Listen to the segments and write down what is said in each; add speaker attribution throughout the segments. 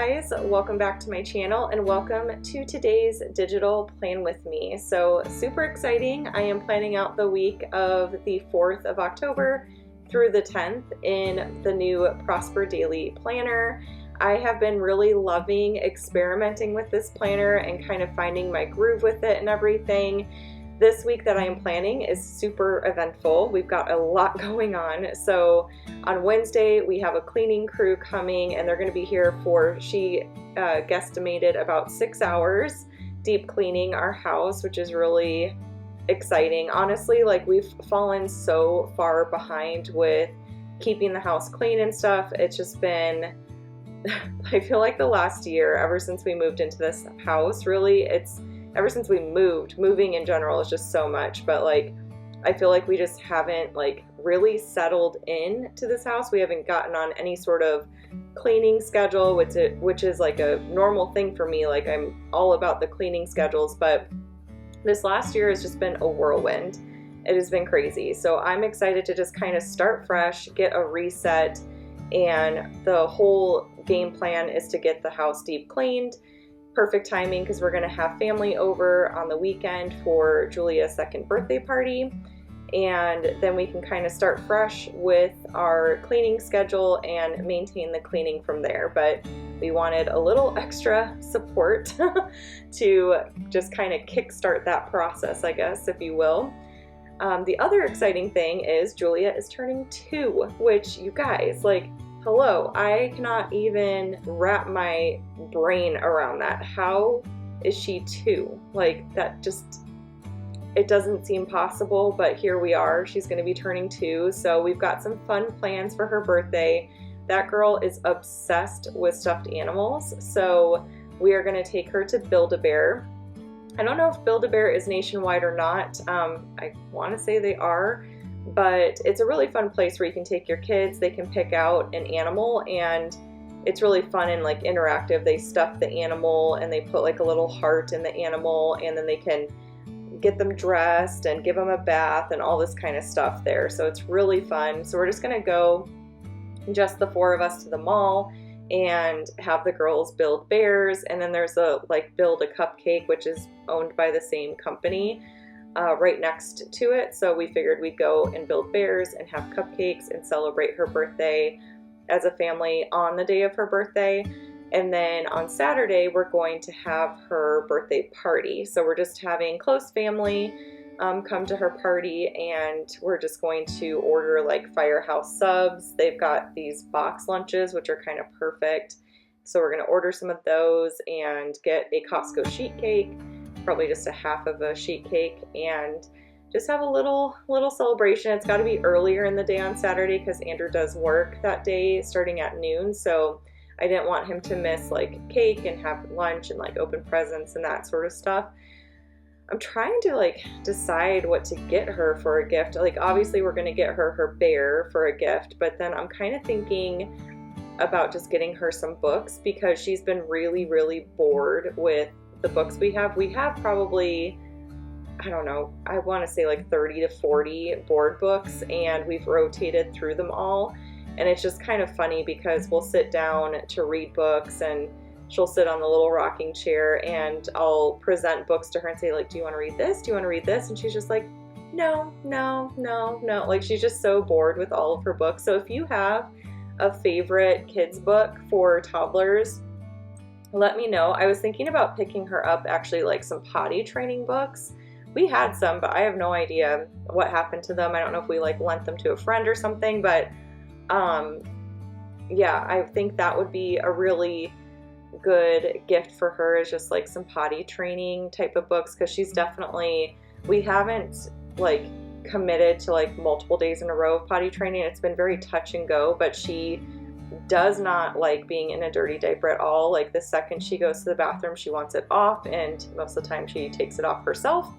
Speaker 1: guys, welcome back to my channel and welcome to today's digital plan with me. So super exciting. I am planning out the week of the 4th of October through the 10th in the new Prosper Daily Planner. I have been really loving experimenting with this planner and kind of finding my groove with it and everything. This week that I am planning is super eventful. We've got a lot going on. So on Wednesday, we have a cleaning crew coming and they're going to be here for, she guesstimated about 6 hours deep cleaning our house, which is really exciting. Honestly, like we've fallen so far behind with keeping the house clean and stuff. It's just been, I feel like the last year, ever since we moved into this house, really, ever since we moving in general is just so much, but like I feel like we just haven't like really settled in to this house. We haven't gotten on any sort of cleaning schedule, which is like a normal thing for me. Like I'm all about the cleaning schedules, but this last year has just been a whirlwind. It has been crazy. So I'm excited to just kind of start fresh, get a reset, and the whole game plan is to get the house deep cleaned. Perfect timing because we're going to have family over on the weekend for Julia's second birthday party, and then we can kind of start fresh with our cleaning schedule and maintain the cleaning from there. But we wanted a little extra support to just kind of kickstart that process, I guess, if you will. The other exciting thing is Julia is turning 2, which you guys, like, hello, I cannot even wrap my brain around that. How is she 2? Like, that just, it doesn't seem possible, but here we are. She's going to be turning 2, so we've got some fun plans for her birthday. That girl is obsessed with stuffed animals, so we are going to take her to Build-A-Bear. I don't know if Build-A-Bear is nationwide or not. I want to say they are. But it's a really fun place where you can take your kids, they can pick out an animal, and it's really fun and like interactive. They stuff the animal and they put like a little heart in the animal, and then they can get them dressed and give them a bath and all this kind of stuff there. So it's really fun. So we're just gonna go, just the 4 of us, to the mall and have the girls build bears, and then there's a like Build a Cupcake, which is owned by the same company, right next to it. So we figured we'd go and build bears and have cupcakes and celebrate her birthday as a family on the day of her birthday. And then on Saturday, we're going to have her birthday party. So we're just having close family come to her party, and we're just going to order like Firehouse subs. They've got these box lunches, which are kind of perfect. So we're going to order some of those and get a Costco sheet cake, probably just a half of a sheet cake, and just have a little celebration. It's got to be earlier in the day on Saturday because Andrew does work that day starting at noon, so I didn't want him to miss like cake and have lunch and like open presents and that sort of stuff. I'm trying to like decide what to get her for a gift. Like obviously we're going to get her her bear for a gift, but then I'm kind of thinking about just getting her some books because she's been really bored with the books we have. We have probably, I don't know, I want to say like 30 to 40 board books, and we've rotated through them all. And it's just kind of funny because we'll sit down to read books and she'll sit on the little rocking chair and I'll present books to her and say like, do you want to read this? Do you want to read this? And she's just like, no. Like she's just so bored with all of her books. So if you have a favorite kids book for toddlers, let me know. I was thinking about picking her up actually like some potty training books. We had some, but I have no idea what happened to them. I don't know if we like lent them to a friend or something, but yeah, I think that would be a really good gift for her, is just like some potty training type of books, because she's definitely, we haven't like committed to like multiple days in a row of potty training. It's been very touch and go, but she does not like being in a dirty diaper at all. Like the second she goes to the bathroom, she wants it off, and most of the time she takes it off herself,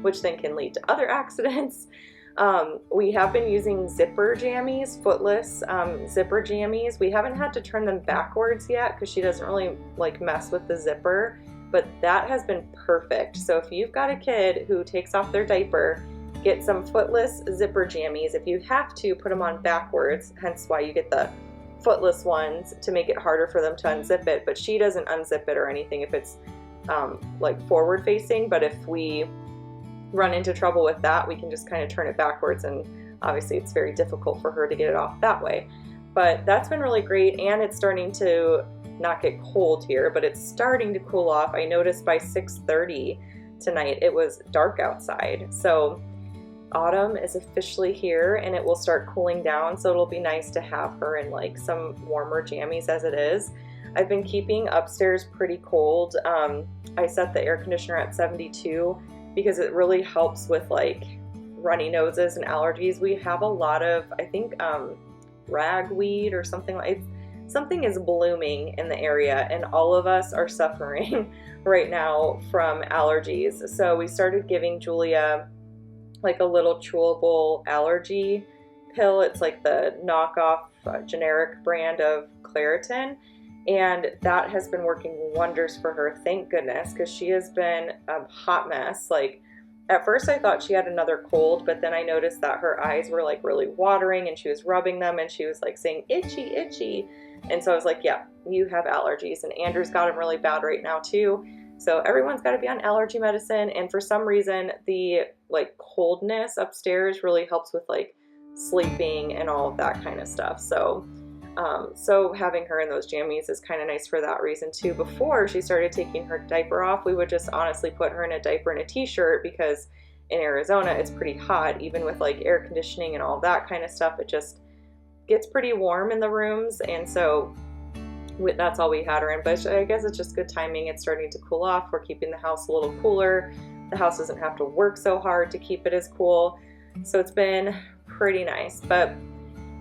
Speaker 1: which then can lead to other accidents. We have been using zipper jammies, footless zipper jammies. We haven't had to turn them backwards yet because she doesn't really like mess with the zipper, but that has been perfect. So if you've got a kid who takes off their diaper, get some footless zipper jammies. If you have to, put them on backwards, hence why you get the footless ones to make it harder for them to unzip it, but she doesn't unzip it or anything if it's like forward facing. But if we run into trouble with that, we can just kind of turn it backwards, and obviously it's very difficult for her to get it off that way. But that's been really great, and it's starting to not get cold here, but it's starting to cool off. I noticed by 6:30 tonight it was dark outside, so autumn is officially here and it will start cooling down, so it'll be nice to have her in like some warmer jammies as it is. I've been keeping upstairs pretty cold. I set the air conditioner at 72 because it really helps with like runny noses and allergies. We have a lot of, I think, ragweed or something like, something is blooming in the area, and all of us are suffering right now from allergies. So we started giving Julia like a little chewable allergy pill. It's like the knockoff generic brand of Claritin, and that has been working wonders for her, thank goodness, because she has been a hot mess. Like at first I thought she had another cold, but then I noticed that her eyes were like really watering and she was rubbing them and she was like saying itchy, itchy. And so I was like, yeah, you have allergies. And Andrew's got them really bad right now too. So everyone's got to be on allergy medicine. And for some reason, the like coldness upstairs really helps with like sleeping and all of that kind of stuff. So having her in those jammies is kind of nice for that reason too. Before she started taking her diaper off, we would just honestly put her in a diaper and a t-shirt, because in Arizona it's pretty hot. Even with like air conditioning and all that kind of stuff, it just gets pretty warm in the rooms, and so that's all we had her in. But I guess it's just good timing. It's starting to cool off. We're keeping the house a little cooler. The house doesn't have to work so hard to keep it as cool. So it's been pretty nice. But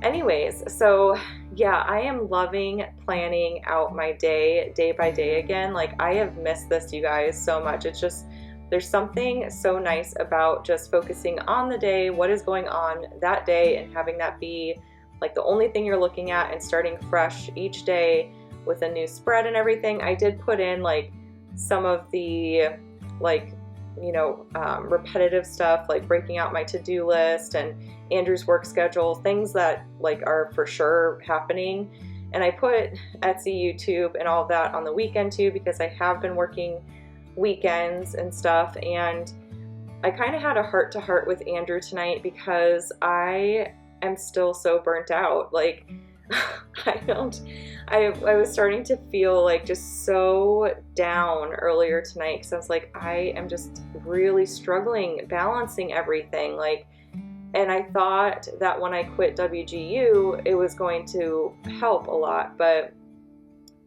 Speaker 1: anyways, so yeah, I am loving planning out my day by day again. Like I have missed this, you guys, so much. It's just, there's something so nice about just focusing on the day, what is going on that day, and having that be like the only thing you're looking at, and starting fresh each day with a new spread and everything. I did put in like some of the like, you know, repetitive stuff, like breaking out my to-do list and Andrew's work schedule, things that like are for sure happening. And I put Etsy, YouTube, and all of that on the weekend too, because I have been working weekends and stuff. And I kind of had a heart-to-heart with Andrew tonight because I am still so burnt out. Like I was starting to feel like just so down earlier tonight, because I was like, I am just really struggling balancing everything. Like, and I thought that when I quit WGU, it was going to help a lot,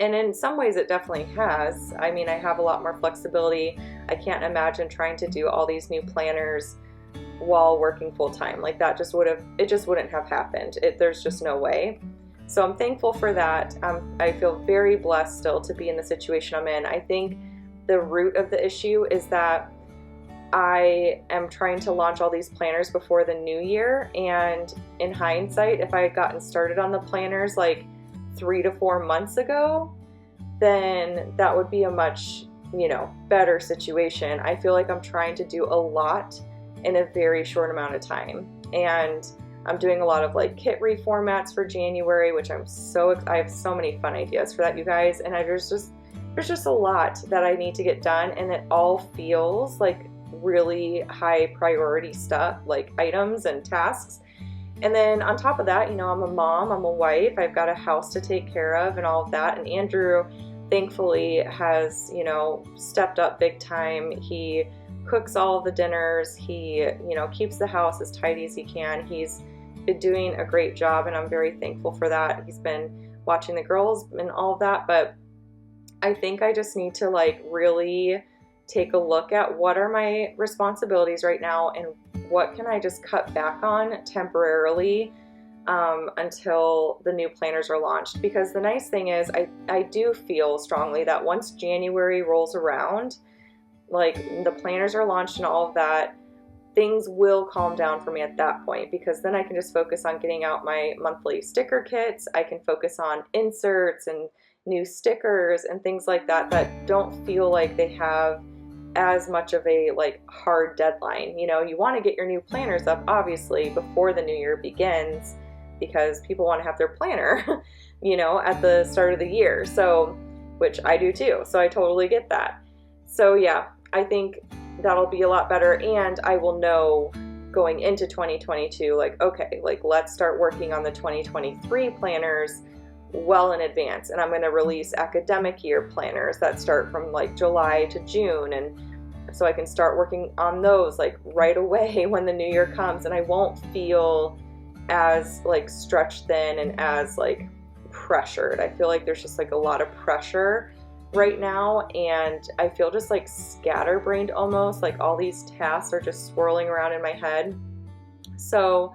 Speaker 1: and in some ways it definitely has. I mean, I have a lot more flexibility. I can't imagine trying to do all these new planners while working full-time. Like that just wouldn't have happened. There's just no way. So I'm thankful for that. I feel very blessed still to be in the situation I'm in. I think the root of the issue is that I am trying to launch all these planners before the new year, and in hindsight, if I had gotten started on the planners like 3 to 4 months ago, then that would be a much, you know, better situation. I feel like I'm trying to do a lot in a very short amount of time, and I'm doing a lot of like kit reformats for January, which I have so many fun ideas for that, you guys. And there's just a lot that I need to get done, and it all feels like really high priority stuff, like items and tasks. And then on top of that, you know, I'm a mom, I'm a wife, I've got a house to take care of and all of that. And Andrew, thankfully, has, you know, stepped up big time. He cooks all of the dinners. He, you know, keeps the house as tidy as he can. He's been doing a great job, and I'm very thankful for that. He's been watching the girls and all of that. But I think I just need to like really take a look at what are my responsibilities right now, and what can I just cut back on temporarily until the new planners are launched. Because the nice thing is I do feel strongly that once January rolls around, like the planners are launched and all of that, things will calm down for me at that point, because then I can just focus on getting out my monthly sticker kits. I can focus on inserts and new stickers and things like that that don't feel like they have as much of a like hard deadline. You know, you want to get your new planners up obviously before the new year begins, because people want to have their planner, you know, at the start of the year. So, which I do too. So I totally get that. So yeah, I think that'll be a lot better, and I will know going into 2022, like, okay, like let's start working on the 2023 planners well in advance. And I'm going to release academic year planners that start from like July to June, and so I can start working on those like right away when the new year comes, and I won't feel as like stretched thin and as like pressured. I feel like there's just like a lot of pressure right now, and I feel just like scatterbrained almost, like all these tasks are just swirling around in my head. So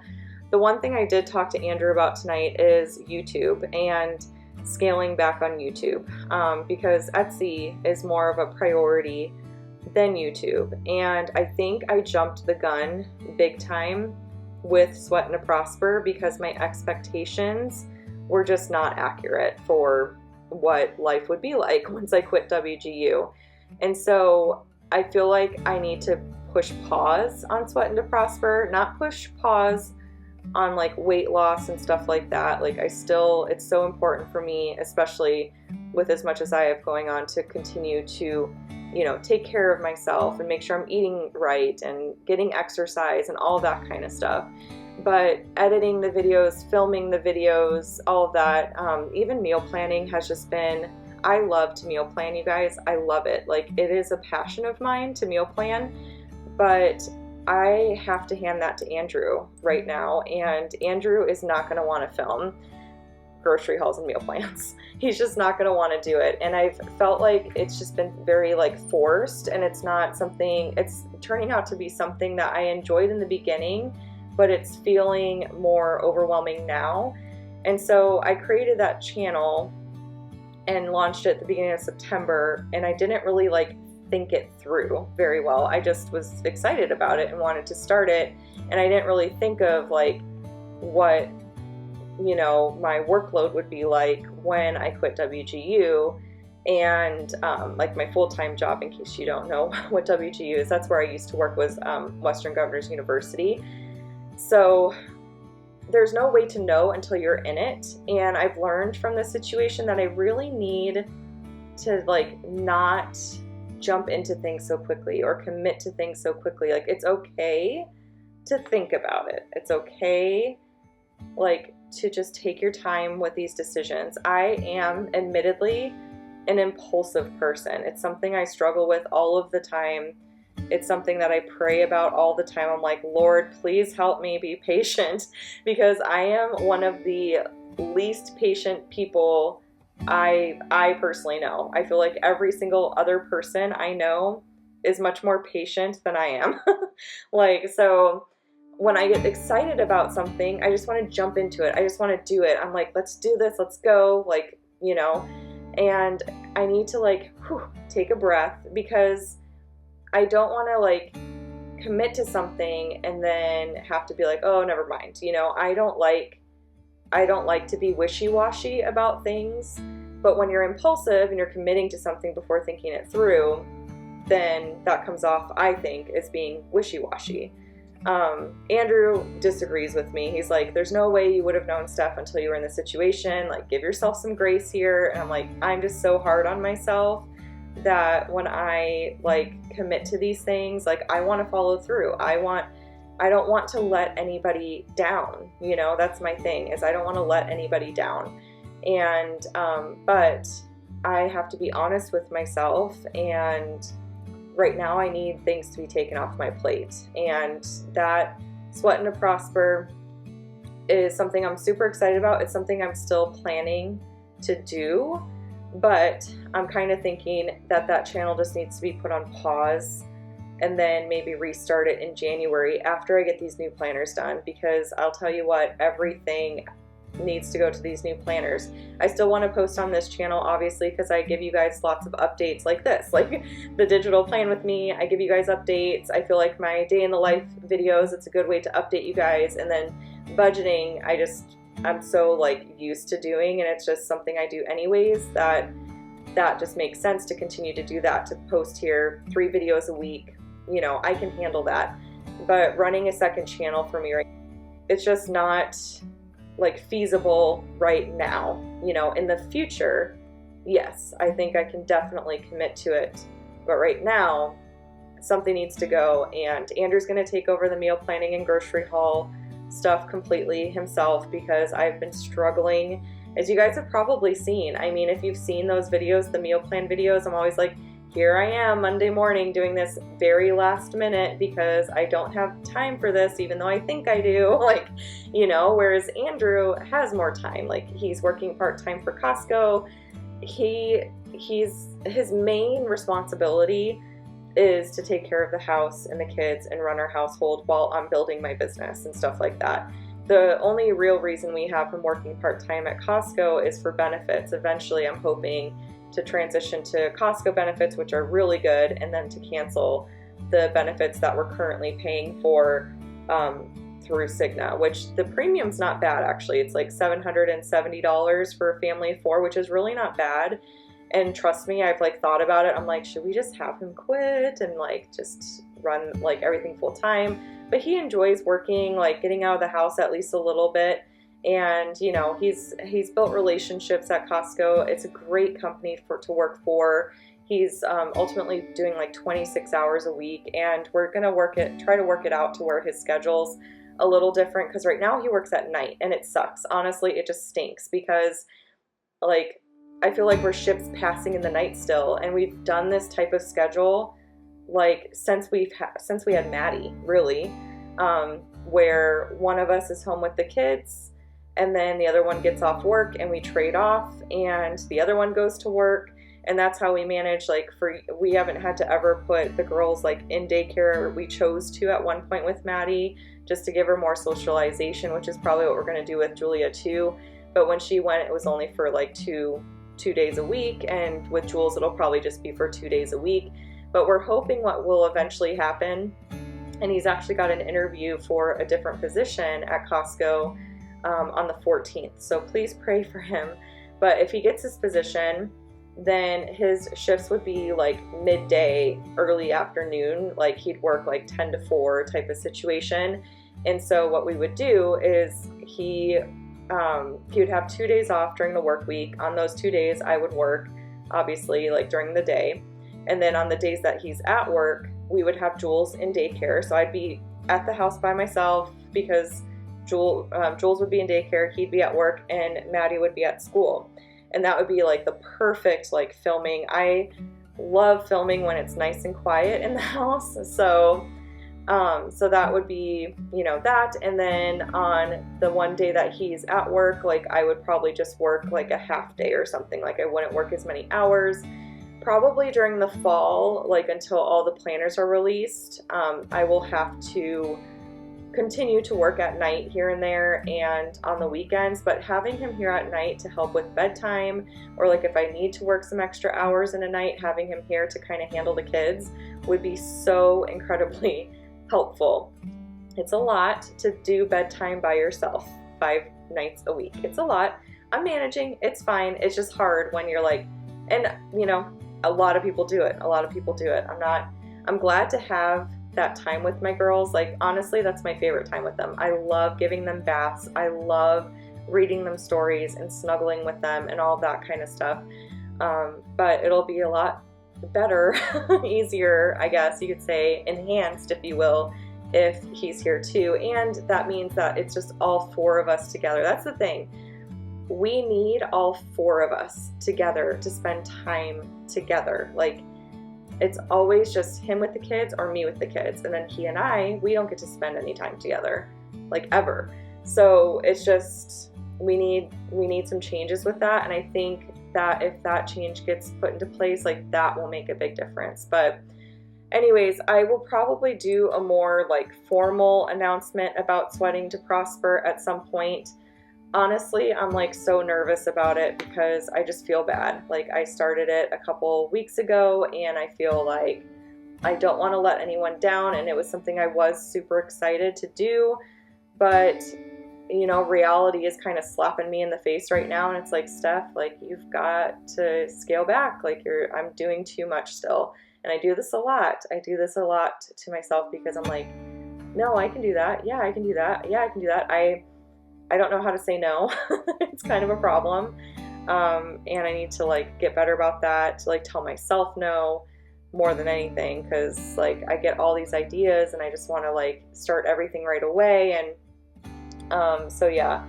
Speaker 1: the one thing I did talk to Andrew about tonight is YouTube and scaling back on YouTube, because Etsy is more of a priority than YouTube. And I think I jumped the gun big time with Sweatin' to Prosper because my expectations were just not accurate for what life would be like once I quit WGU. And so I feel like I need to push pause on Sweatin' to Prosper, not push pause on like weight loss and stuff like that. Like it's so important for me, especially with as much as I have going on, to continue to, you know, take care of myself and make sure I'm eating right and getting exercise and all that kind of stuff. But editing the videos, filming the videos, all of that, even meal planning has just been, I love to meal plan, you guys. I love it. Like it is a passion of mine to meal plan, but I have to hand that to Andrew right now, and Andrew is not going to want to film grocery hauls and meal plans. He's just not going to want to do it. And I've felt like it's just been very like forced, and it's not something, it's turning out to be something that I enjoyed in the beginning, but it's feeling more overwhelming now. And so I created that channel and launched it at the beginning of September, and I didn't really like think it through very well. I just was excited about it and wanted to start it, and I didn't really think of like what, you know, my workload would be like when I quit WGU, and like my full-time job, in case you don't know what WGU is, that's where I used to work, was Western Governors University. So there's no way to know until you're in it, and I've learned from this situation that I really need to like not jump into things so quickly or commit to things so quickly. Like it's okay to think about it. It's okay like to just take your time with these decisions. I am admittedly an impulsive person. It's something I struggle with all of the time. It's something that I pray about all the time. I'm like, Lord, please help me be patient, because I am one of the least patient people I personally know. I feel like every single other person I know is much more patient than I am. Like, so when I get excited about something, I just want to jump into it. I just want to do it. I'm like, let's do this. Let's go. Like, you know, and I need to like take a breath, because I don't want to like commit to something and then have to be like, oh, never mind. You know, I don't like to be wishy-washy about things, but when you're impulsive and you're committing to something before thinking it through, then that comes off, I think, as being wishy-washy. Andrew disagrees with me. He's like, there's no way you would have known stuff until you were in the situation. Like, give yourself some grace here. And I'm like, I'm just so hard on myself that when I like commit to these things, like I want to follow through. I don't want to let anybody down. You know, that's my thing, is I don't want to let anybody down. And, but I have to be honest with myself, and right now I need things to be taken off my plate. And that Sweatin' to Prosper is something I'm super excited about. It's something I'm still planning to do, but I'm kind of thinking that that channel just needs to be put on pause and then maybe restart it in January after I get these new planners done, because I'll tell you what, everything needs to go to these new planners. I still want to post on this channel, obviously, because I give you guys lots of updates like this, like the digital plan with me. I give you guys updates. I feel like my day in the life videos, it's a good way to update you guys. And then budgeting, I'm so like used to doing, and it's just something I do anyways, that just makes sense to continue to do that, to post here 3 videos a week. You know, I can handle that. But running a second channel for me, right, it's just not like feasible right now. You know, in the future, yes, I think I can definitely commit to it. But right now, something needs to go, and Andrew's going to take over the meal planning and grocery haul stuff completely himself, because I've been struggling, as you guys have probably seen. I mean, if you've seen those videos, the meal plan videos, I'm always like, here I am Monday morning doing this very last minute because I don't have time for this, even though I think I do. Like, you know, whereas Andrew has more time. Like, he's working part-time for Costco. His main responsibility is to take care of the house and the kids and run our household while I'm building my business and stuff like that. The only real reason we have him working part-time at Costco is for benefits. Eventually, I'm hoping to transition to Costco benefits, which are really good, and then to cancel the benefits that we're currently paying for through Cigna, which the premium's not bad, actually. It's like $770 for a family of 4, which is really not bad. And trust me, I've like thought about it. I'm like, should we just have him quit and like just run like everything full time? But he enjoys working, like getting out of the house at least a little bit. And you know, he's built relationships at Costco. It's a great company to work for. He's ultimately doing like 26 hours a week, and we're gonna try to work it out to where his schedule's a little different, because right now he works at night and it sucks. Honestly, it just stinks, because like I feel like we're ships passing in the night still, and we've done this type of schedule like since we had Maddie, really, where one of us is home with the kids and then the other one gets off work and we trade off, and the other one goes to work, and that's how we manage. Like, we haven't had to ever put the girls like in daycare. We chose to at one point with Maddie, just to give her more socialization, which is probably what we're going to do with Julia too. But when she went, it was only for like two days a week, and with Jules it'll probably just be for 2 days a week. But we're hoping what will eventually happen, and he's actually got an interview for a different position at Costco on the 14th, so please pray for him. But if he gets his position, then his shifts would be like midday, early afternoon, like he'd work like 10 to 4 type of situation. And so what we would do is he would have 2 days off during the work week. On those 2 days, I would work, obviously, like during the day. And then on the days that he's at work, we would have Jules in daycare. So I'd be at the house by myself, because Jules would be in daycare, he'd be at work, and Maddie would be at school. And that would be like the perfect like filming. I love filming when it's nice and quiet in the house. So that would be, you know, that. And then on the one day that he's at work, like I would probably just work like a half day or something. Like I wouldn't work as many hours. Probably during the fall, like until all the planners are released, I will have to continue to work at night here and there and on the weekends. But having him here at night to help with bedtime, or like if I need to work some extra hours in a night, having him here to kind of handle the kids would be so incredibly helpful. It's a lot to do bedtime by yourself 5 nights a week. It's a lot. I'm managing. It's fine. It's just hard when you're like, and you know, a lot of people do it. I'm glad to have that time with my girls. Like, honestly, that's my favorite time with them. I love giving them baths. I love reading them stories and snuggling with them and all that kind of stuff. But it'll be a lot better, easier, I guess you could say, enhanced, if you will, if he's here too. And that means that it's just all 4 of us together. That's the thing. We need all 4 of us together to spend time together. Like, it's always just him with the kids or me with the kids. And then he and I, we don't get to spend any time together, like ever. So it's just, we need some changes with that. And I think that if that change gets put into place, like that will make a big difference. But anyways, I will probably do a more like formal announcement about Sweating to Prosper at some point. Honestly, I'm like so nervous about it because I just feel bad. Like, I started it a couple weeks ago and I feel like I don't want to let anyone down, and it was something I was super excited to do, but you know, reality is kind of slapping me in the face right now, and it's like, Steph, like, you've got to scale back. Like, I'm doing too much still. And I do this a lot. I do this a lot to myself because I'm like, no, I can do that. Yeah, I can do that. Yeah, I can do that. I don't know how to say no. It's kind of a problem. And I need to like get better about that, to like tell myself no more than anything, because like I get all these ideas and I just want to like start everything right away. And so yeah.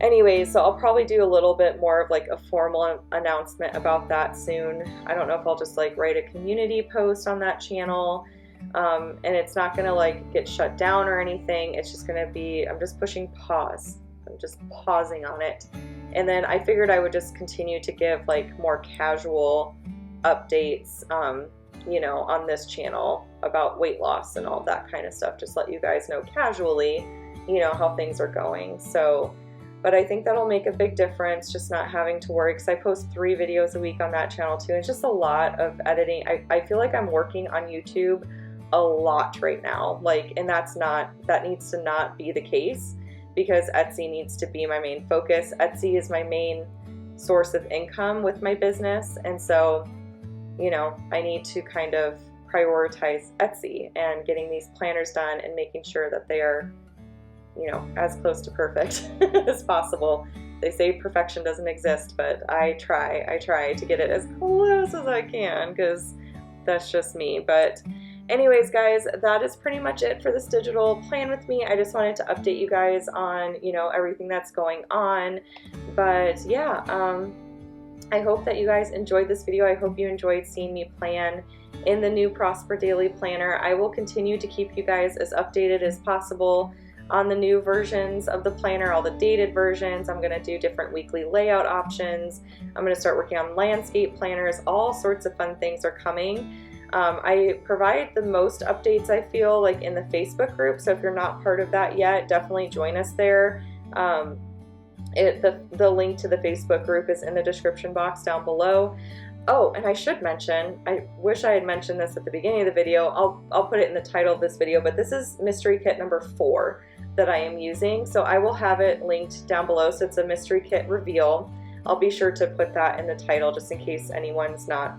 Speaker 1: Anyways, so I'll probably do a little bit more of like a formal announcement about that soon. I don't know if I'll just like write a community post on that channel. And it's not gonna like get shut down or anything. It's just gonna be, I'm just pushing pause. I'm just pausing on it. And then I figured I would just continue to give like more casual updates, you know, on this channel about weight loss and all that kind of stuff. Just let you guys know casually, you know, how things are going. So, but I think that'll make a big difference, just not having to worry, because I post 3 videos a week on that channel too. It's just a lot of editing. I feel like I'm working on YouTube a lot right now, like, and that needs to not be the case, because Etsy needs to be my main focus. Etsy is my main source of income with my business, and so, you know, I need to kind of prioritize Etsy and getting these planners done and making sure that they are, you know, as close to perfect as possible. They say perfection doesn't exist, but I try to get it as close as I can, because that's just me. But anyways, guys, that is pretty much it for this digital plan with me. I just wanted to update you guys on, you know, everything that's going on. But yeah, I hope that you guys enjoyed this video. I hope you enjoyed seeing me plan in the new Prosper Daily Planner. I will continue to keep you guys as updated as possible on the new versions of the planner, all the dated versions. I'm gonna do different weekly layout options. I'm gonna start working on landscape planners. All sorts of fun things are coming. I provide the most updates, I feel, like in the Facebook group. So if you're not part of that yet, definitely join us there. The link to the Facebook group is in the description box down below. Oh, and I should mention, I wish I had mentioned this at the beginning of the video. I'll put it in the title of this video, but this is mystery kit number 4 that I am using. So I will have it linked down below. So it's a mystery kit reveal. I'll be sure to put that in the title just in case anyone's not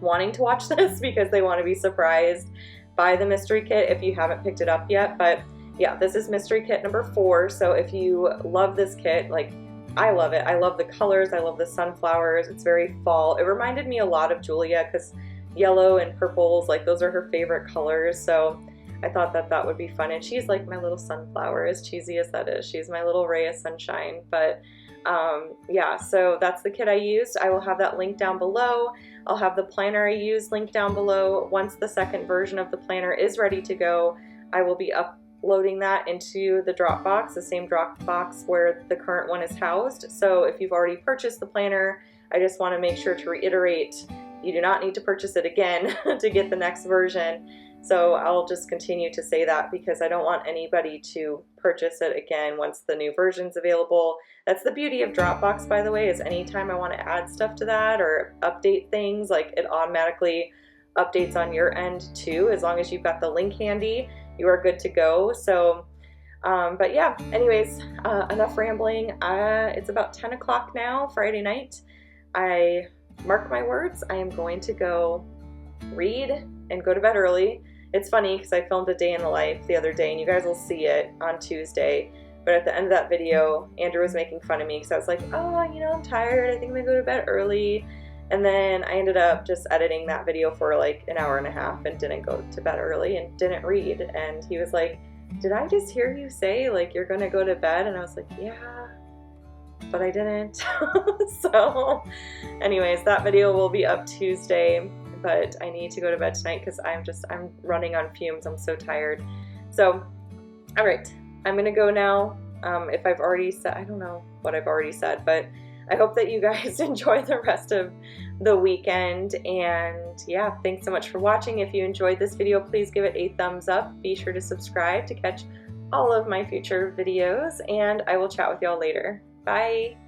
Speaker 1: wanting to watch this because they want to be surprised by the mystery kit if you haven't picked it up yet. But yeah, this is mystery kit number 4. So if you love this kit, like I love it. I love the colors. I love the sunflowers. It's very fall. It reminded me a lot of Julia because yellow and purples, like those are her favorite colors. So I thought that that would be fun. And she's like my little sunflower, as cheesy as that is. She's my little ray of sunshine. But yeah, so that's the kit I used. I will have that link down below. I'll have the planner I used linked down below. Once the second version of the planner is ready to go, I will be uploading that into the Dropbox, the same Dropbox where the current one is housed. So if you've already purchased the planner, I just want to make sure to reiterate, you do not need to purchase it again to get the next version. So I'll just continue to say that because I don't want anybody to purchase it again once the new version's available. That's the beauty of Dropbox, by the way, is anytime I want to add stuff to that or update things, like it automatically updates on your end too. As long as you've got the link handy, you are good to go. So, but yeah, anyways, enough rambling. It's about 10 o'clock now, Friday night. I mark my words, I am going to go read and go to bed early. It's funny because I filmed a day in the life the other day and you guys will see it on Tuesday. But at the end of that video, Andrew was making fun of me because I was like, oh, you know, I'm tired. I think I'm gonna go to bed early. And then I ended up just editing that video for like an hour and a half and didn't go to bed early and didn't read. And he was like, did I just hear you say like you're gonna go to bed? And I was like, yeah, but I didn't. So anyways, that video will be up Tuesday. But I need to go to bed tonight because I'm running on fumes. I'm so tired. So, all right, I'm gonna go now. If I've already said, I don't know what I've already said, but I hope that you guys enjoy the rest of the weekend. And yeah, thanks so much for watching. If you enjoyed this video, please give it a thumbs up. Be sure to subscribe to catch all of my future videos, and I will chat with y'all later. Bye.